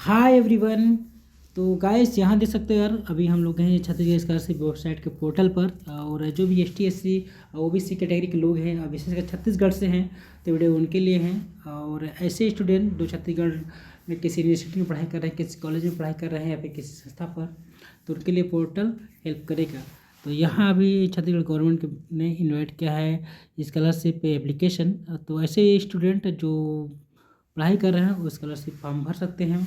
Hi everyone. तो guys यहाँ देख सकते हो यार, अभी हम लोग हैं छत्तीसगढ़ स्कॉलरशिप वेबसाइट के पोर्टल पर। और जो भी ST SC OBC कैटेगरी के लोग हैं, विशेषकर छत्तीसगढ़ से हैं, तो वीडियो उनके लिए हैं। और ऐसे स्टूडेंट जो छत्तीसगढ़ में किसी यूनिवर्सिटी में पढ़ाई कर रहे हैं, किसी कॉलेज में पढ़ाई कर रहे हैं या फिर किसी संस्था पर, तो उनके लिए पोर्टल हेल्प करेगा। तो यहाँ अभी छत्तीसगढ़ गवर्नमेंट ने इन्वाइट किया है स्कॉलरशिप एप्लीकेशन। तो ऐसे स्टूडेंट जो पढ़ाई कर रहे हैं वो स्कॉलरशिप फॉर्म भर सकते हैं।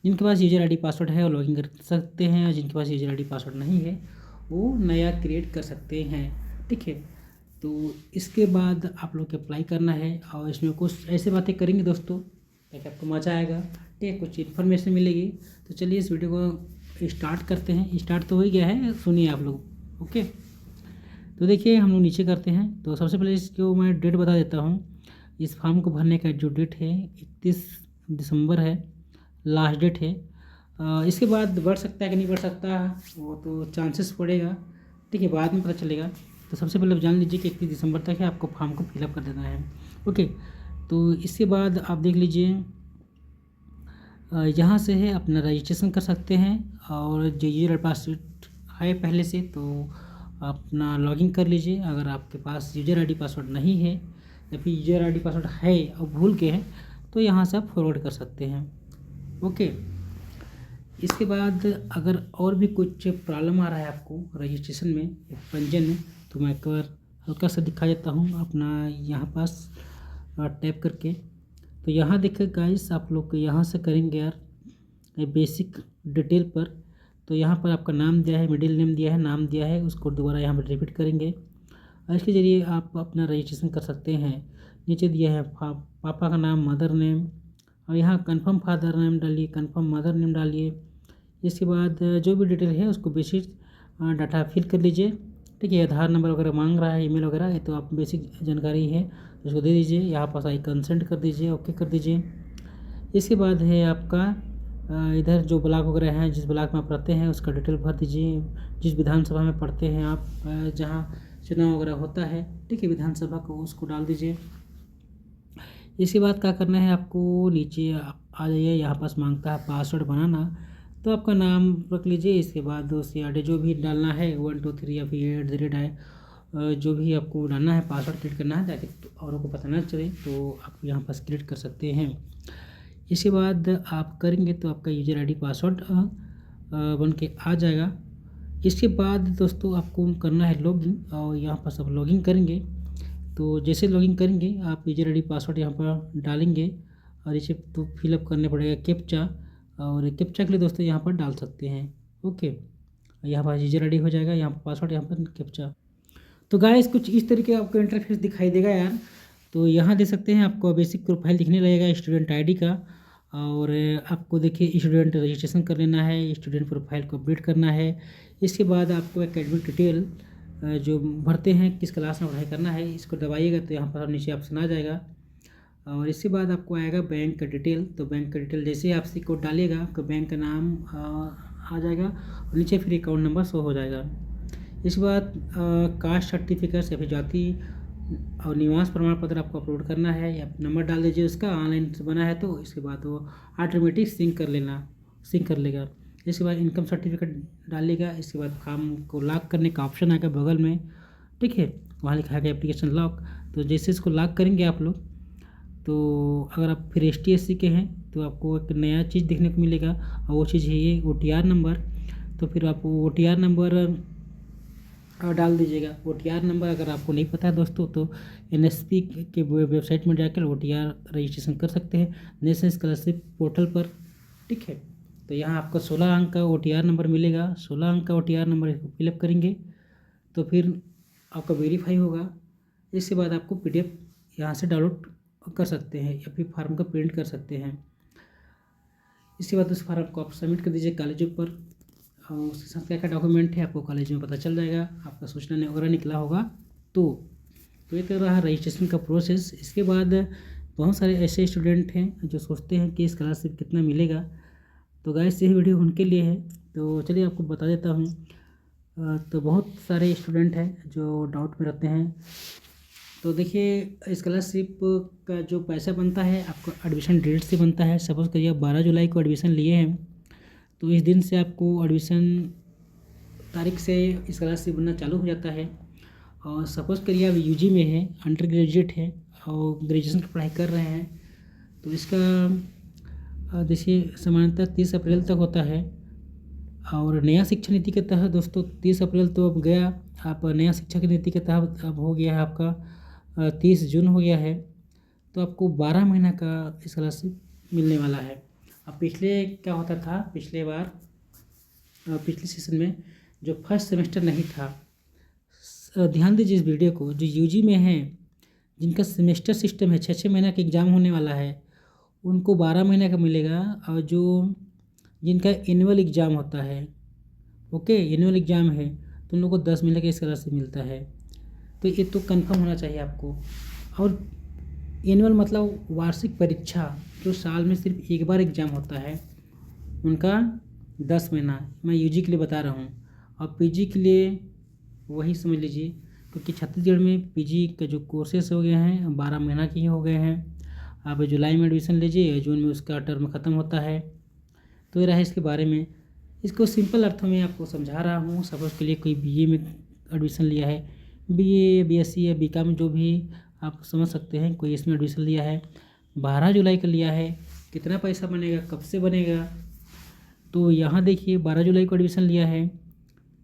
जिनके पास यूजर ID पासवर्ड है वो लॉगिन कर सकते हैं, और जिनके पास यूजर ID पासवर्ड नहीं है वो नया क्रिएट कर सकते हैं। ठीक है, तो इसके बाद आप लोग को अप्लाई करना है और इसमें कुछ ऐसे बातें करेंगे दोस्तों ताकि आपको मज़ा आएगा। ठीक है, कुछ इन्फॉर्मेशन मिलेगी। तो चलिए इस वीडियो को स्टार्ट करते हैं। स्टार्ट तो हो ही गया है, सुनिए आप लोग। ओके, तो देखिए हम लोग नीचे करते हैं। तो सबसे पहले इसको मैं डेट बता देता हूँ। इस फॉर्म को भरने का जो डेट है 31 दिसंबर है, लास्ट डेट है। इसके बाद बढ़ सकता है कि नहीं बढ़ सकता वो तो चांसेस पड़ेगा। ठीक है, बाद में पता चलेगा। तो सबसे पहले आप जान लीजिए कि 31 दिसंबर तक है, आपको फॉर्म को फिलअप कर देना है। ओके, तो इसके बाद आप देख लीजिए यहाँ से है अपना रजिस्ट्रेशन कर सकते हैं। और जो यूजर पासवर्ड है पहले से, तो अपना लॉगिन कर लीजिए। अगर आपके पास यूजर ID पासवर्ड नहीं है या फिर यूजर ID पासवर्ड है और भूल के है, तो यहाँ से आप फॉरवर्ड कर सकते हैं। ओके, इसके बाद अगर और भी कुछ प्रॉब्लम आ रहा है आपको रजिस्ट्रेशन में, पंजीयन में, तो मैं एक बार हल्का सा दिखा देता हूँ अपना यहाँ पास टैप करके। तो यहाँ देखिए गाइस, आप लोग यहाँ से करेंगे यार बेसिक डिटेल पर। तो यहाँ पर आपका नाम दिया है, मिडिल नेम दिया है, नाम दिया है, उसको दोबारा यहाँ पर रिपीट करेंगे और इसके ज़रिए आप अपना रजिस्ट्रेशन कर सकते हैं। नीचे दिया है पापा का नाम, मदर नेम, और यहाँ कंफर्म फादर नेम डालिए, कंफर्म मदर नेम डालिए। इसके बाद जो भी डिटेल है उसको बेसिक डाटा फिल कर लीजिए। ठीक है, आधार नंबर वगैरह मांग रहा है, ईमेल वगैरह, ये तो आप बेसिक जानकारी है उसको दे दीजिए। यहाँ पास आई कंसेंट कर दीजिए, ओके कर दीजिए। इसके बाद है आपका इधर जो ब्लॉक वगैरह हैं, जिस ब्लॉक में आप रहते हैं उसका डिटेल भर दीजिए। जिस विधानसभा में पढ़ते हैं आप, जहाँ चुनाव वगैरह होता है, ठीक है, विधानसभा को उसको डाल दीजिए। इसके बाद क्या करना है आपको, नीचे आ जाइए, यहाँ पास मांगता है पासवर्ड बनाना, तो आपका नाम रख लीजिए। इसके बाद उससे आगे जो भी डालना है 1 2 3 या फिर @ है, जो भी आपको डालना है, पासवर्ड क्रिएट करना है ताकि औरों को पता ना चले, तो आप यहाँ पास क्रिएट कर सकते हैं। इसके बाद आप करेंगे तो आपका यूजर ID पासवर्ड बन के आ जाएगा। इसके बाद दोस्तों आपको करना है लॉगिन, और यहाँ पर सब लॉगिन करेंगे। तो जैसे लॉगिन करेंगे आप यूजर ID पासवर्ड यहाँ पर डालेंगे और इसे तो फिलअप करने पड़ेगा कैप्चा, और कैप्चा के लिए दोस्तों यहाँ पर डाल सकते हैं। ओके, यहाँ पर यूजर ID हो जाएगा, यहाँ पर पासवर्ड, यहाँ पर कैप्चा। तो गाइस कुछ इस तरीके आपको इंटरफेस दिखाई देगा यार। तो यहाँ दे सकते हैं, आपको बेसिक प्रोफाइल दिखने लगेगा स्टूडेंट ID का। और आपको देखिए स्टूडेंट रजिस्ट्रेशन कर लेना है, स्टूडेंट प्रोफाइल को अपडेट करना है। इसके बाद आपको एकेडमिक डिटेल जो भरते हैं, किस क्लास में पढ़ाई करना है, इसको दबाइएगा तो यहाँ पर नीचे ऑप्शन आ जाएगा। और इसके बाद आपको आएगा बैंक का डिटेल। तो बैंक का डिटेल जैसे ही आप सी कोड डालिएगा तो बैंक का नाम आ जाएगा और नीचे फिर अकाउंट नंबर शो हो जाएगा। इसके बाद कास्ट सर्टिफिकेट या फिर जाति और निवास प्रमाण पत्र आपको अपलोड करना है, या नंबर डाल दीजिए उसका, ऑनलाइन से बना है तो इसके बाद वो ऑटोमेटिक सिंक कर लेगा। इसके बाद इनकम सर्टिफिकेट डालिएगा। इसके बाद फॉर्म को लॉक करने का ऑप्शन आएगा बगल में, ठीक है, वहाँ लिखा है एप्लीकेशन लॉक। तो जैसे इसको लॉक करेंगे आप लोग, तो अगर आप फिर ST SC के हैं तो आपको एक नया चीज़ देखने को मिलेगा, और वो चीज़ है ये OTR नंबर। तो फिर आप OTR नंबर डाल दीजिएगा। OTR नंबर अगर आपको नहीं पता है दोस्तों, तो NSP के वेबसाइट में जाकर OTR रजिस्ट्रेशन कर सकते हैं नेशनल स्कॉलरशिप पोर्टल पर। ठीक है, तो यहाँ आपको 16 अंक का OTR नंबर मिलेगा। 16 अंक का OTR नंबर फिलअप करेंगे तो फिर आपका वेरीफाई होगा। इसके बाद आपको PDF यहाँ से डाउनलोड कर सकते हैं या फिर फार्म का प्रिंट कर सकते हैं। इसके बाद उस फार्म को आप सबमिट कर दीजिए कॉलेजों पर, और उसके साथ क्या क्या डॉक्यूमेंट है आपको कॉलेज में पता चल जाएगा, आपका सूचना वगैरह निकला होगा। तो ये रहा रजिस्ट्रेशन का प्रोसेस। इसके बाद बहुत सारे ऐसे स्टूडेंट हैं जो सोचते हैं कि स्कॉलरशिप कितना मिलेगा, तो गाइस यही वीडियो उनके लिए है। तो चलिए आपको बता देता हूँ। तो बहुत सारे स्टूडेंट हैं जो डाउट में रहते हैं तो देखिए स्कॉलरशिप का जो पैसा बनता है आपको एडमिशन डेट से बनता है। सपोज़ करिए आप 12 जुलाई को एडमिशन लिए हैं, तो इस दिन से आपको एडमिशन तारीख से स्कॉलरशिप बनना चालू हो जाता है। और सपोज़ करिए आप यूजी में हैं, अंडर ग्रेजुएट हैं और ग्रेजुएशन की पढ़ाई कर रहे हैं, तो इसका देखिए सामान्यतः 30 अप्रैल तक होता है। और नया शिक्षा नीति के तहत दोस्तों 30 अप्रैल तो अब गया, आप नया शिक्षा की नीति के तहत अब हो गया है आपका 30 जून हो गया है, तो आपको 12 महीना का स्कॉलरशिप मिलने वाला है। अब पिछले क्या होता था, पिछले बार पिछले सेशन में जो फर्स्ट सेमेस्टर नहीं था, ध्यान दीजिए इस वीडियो को, जो यूजी में हैं जिनका सेमेस्टर सिस्टम है 6-6 महीना का एग्ज़ाम होने वाला है उनको 12 महीने का मिलेगा। और जो जिनका एनुअल एग्ज़ाम होता है, ओके एनुअल एग्ज़ाम है, तो उन लोगों को 10 महीने का स्कॉलरशिप मिलता है। तो ये तो कंफर्म होना चाहिए आपको। और एनुअल मतलब वार्षिक परीक्षा, जो साल में सिर्फ एक बार एग्ज़ाम होता है, उनका 10 महीना, मैं यूजी के लिए बता रहा हूँ। और पीजी के लिए वही समझ लीजिए, क्योंकि छत्तीसगढ़ में पीजी का जो कोर्सेस हो गए हैं 12 महीना के ही हो गए हैं। आप जुलाई में एडमिशन लीजिए, जून में उसका टर्म ख़त्म होता है। तो ये रहा इसके बारे में। इसको सिंपल अर्थों में आपको समझा रहा हूँ। सपोज़ के लिए कोई बीए में एडमिशन लिया है, बीए बीएससी या बीकॉम जो भी आप समझ सकते हैं, कोई इसमें एडमिशन लिया है, 12 जुलाई का लिया है, कितना पैसा बनेगा, कब से बनेगा। तो यहाँ देखिए 12 जुलाई को एडमिशन लिया है,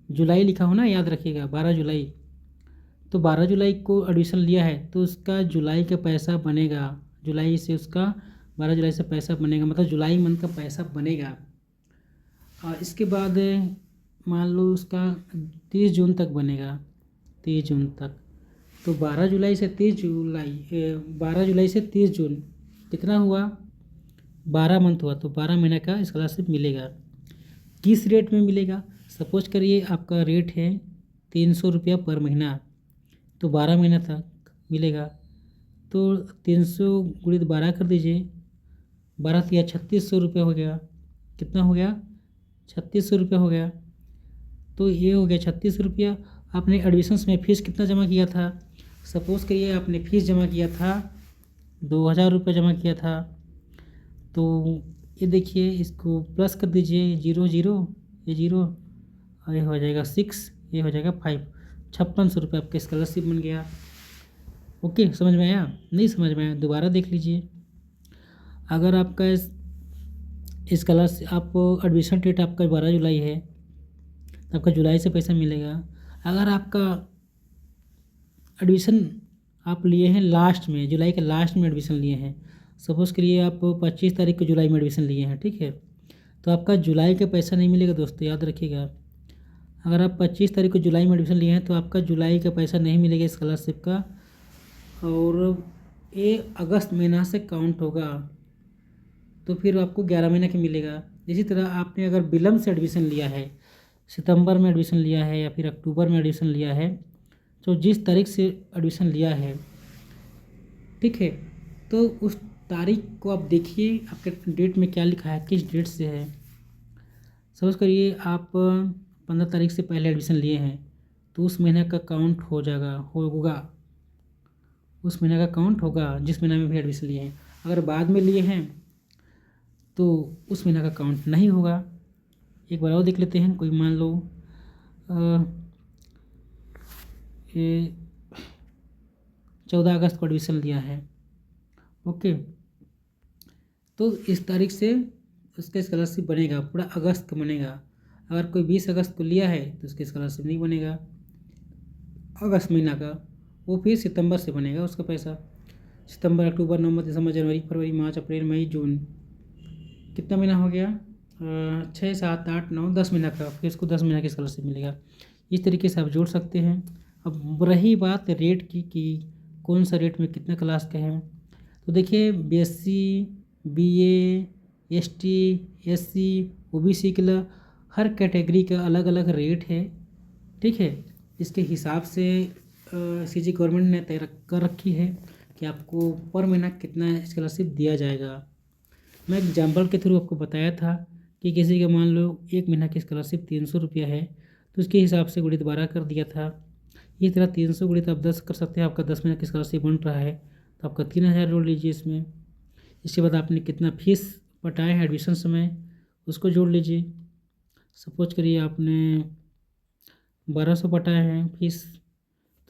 जुलाई लिखा हो ना, याद रखिएगा 12 जुलाई। तो 12 जुलाई को एडमिशन लिया है तो उसका जुलाई का पैसा बनेगा, जुलाई से उसका 12 जुलाई से पैसा बनेगा, मतलब जुलाई मंथ का पैसा बनेगा। और इसके बाद मान लो उसका 30 जून तक बनेगा, 30 जून तक। तो 12 जुलाई से 30 जुलाई 12 जुलाई से 30 जून कितना हुआ, 12 मंथ हुआ। तो 12 महीने का स्कॉलरशिप मिलेगा। किस रेट में मिलेगा, सपोज करिए आपका रेट है 300 रुपया पर महीना, तो 12 महीना तक मिलेगा। तो 300 गुणित 12 कर दीजिए, 12 या 3600 रुपये हो गया। कितना हो गया, 3600 रुपये हो गया। तो ये हो गया 3600 रुपया। आपने एडमिशन्स में फ़ीस कितना जमा किया था, सपोज़ करिए आपने फ़ीस जमा किया था 2000 रुपये जमा किया था। तो ये देखिए इसको प्लस कर दीजिए, 0 0 ये 0 और ये हो जाएगा 6, ये हो जाएगा 5, 5600 रुपये आपका स्कॉलरशिप बन गया। ओके, समझ में आया, नहीं समझ में आया दोबारा देख लीजिए। अगर आपका स्कॉलरशिप आप एडमिशन डेट आपका 12 जुलाई है तो आपका जुलाई से पैसा मिलेगा। अगर आपका एडमिशन आप लिए हैं लास्ट में, जुलाई के लास्ट में एडमिशन लिए हैं, सपोज़ करिए आप 25 तारीख को जुलाई में एडमिशन लिए हैं, ठीक है, तो आपका जुलाई का पैसा नहीं मिलेगा दोस्तों, याद रखिएगा। अगर आप 25 तारीख को जुलाई में एडमिशन लिए हैं तो आपका जुलाई का पैसा नहीं मिलेगा स्कॉलरशिप का, और ये अगस्त महीना से काउंट होगा, तो फिर आपको 11 महीने का मिलेगा। इसी तरह आपने अगर विलम्ब से एडमिशन लिया है, सितंबर में एडमिशन लिया है या फिर अक्टूबर में एडमिशन लिया है, तो जिस तारीख से एडमिशन लिया है, ठीक है, तो उस तारीख को आप देखिए आपके डेट में क्या लिखा है, किस डेट से है। सपोज़ करिए आप 15 तारीख से पहले एडमिशन लिए हैं तो उस महीने का काउंट हो जाएगा, होगा, उस महीने का काउंट होगा जिस महीने में भी एडमिशन लिए हैं। अगर बाद में लिए हैं तो उस महीने का काउंट नहीं होगा। एक बार और देख लेते हैं, कोई मान लो ये 14 अगस्त को एडमिशन लिया है, ओके, तो इस तारीख से उसका स्कॉलरशिप बनेगा, पूरा अगस्त का बनेगा। अगर कोई 20 अगस्त को लिया है तो उसका स्कॉलरशिप नहीं बनेगा अगस्त महीना का, वो फिर सितंबर से बनेगा उसका पैसा। सितंबर, अक्टूबर, नवंबर, दिसंबर, जनवरी, फरवरी, मार्च, अप्रैल, मई, जून, कितना महीना हो गया, 6 7 8 9 10 महीना का, फिर इसको 10 महीना की स्कॉलरशिप मिलेगा। इस तरीके से आप जोड़ सकते हैं। अब रही बात रेट की कि कौन सा रेट में कितना क्लास का है, तो देखिए BSc, BA, ST, SC, OBC के लिए हर कैटेगरी का अलग अलग रेट है, ठीक है। इसके हिसाब से सीजी गवर्नमेंट ने तय कर रखी है कि आपको पर महीना कितना स्कॉलरशिप दिया जाएगा। मैं एग्जाम्पल के थ्रू आपको बताया था कि किसी का मान लो 1 महीना की स्कॉलरशिप 300 रुपया है तो उसके हिसाब से गुणित 12 कर दिया था। इस तरह 300 गुणित आप 10 कर सकते हैं। आपका 10 महीने की स्कॉलरशिप बन रहा है तो आपका 3000 जोड़ लीजिए इसमें। इसके बाद आपने कितना फीस पटाए हैं एडमिशन समय उसको जोड़ लीजिए। सपोज करिए आपने 1200 पटाए हैं फीस,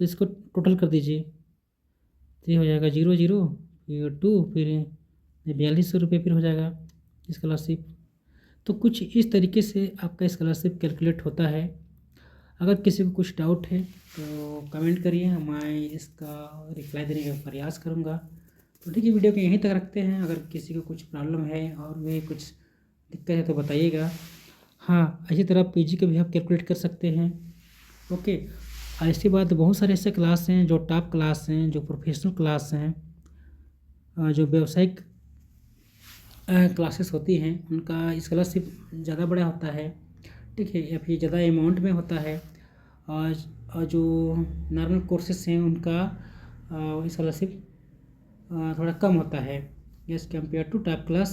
तो इसको टोटल कर दीजिए। तो ये हो जाएगा 0 0 फिर 2 फिर 4200 रुपये फिर हो जाएगा स्कॉलरशिप। तो कुछ इस तरीके से आपका स्कॉलरशिप कैलकुलेट होता है। अगर किसी को कुछ डाउट है तो कमेंट करिए, मैं इसका रिप्लाई देने का प्रयास करूँगा। तो ठीक है, वीडियो को यहीं तक रखते हैं। अगर किसी को कुछ प्रॉब्लम है और भी कुछ दिक्कत है तो बताइएगा। हाँ, इसी तरह पीजी का भी आप कैलकुलेट कर सकते हैं। ओके, ऐसी बात बहुत सारे ऐसे क्लास हैं जो टॉप क्लास हैं, जो प्रोफेशनल क्लास हैं, जो व्यावसायिक क्लासेस होती हैं, उनका स्कॉलरशिप ज़्यादा बड़ा होता है, ठीक है, या फिर ज़्यादा अमाउंट में होता है। और जो नॉर्मल कोर्सेस हैं उनका स्कॉलरशिप थोड़ा कम होता है as compared to top class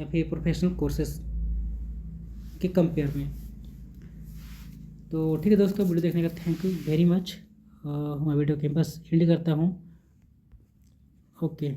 या फिर प्रोफेशनल कोर्सेस के कंपेयर में। तो ठीक है दोस्तों, वीडियो देखने का थैंक यू वेरी मच। मैं वीडियो के बस एंड करता हूँ। ओके।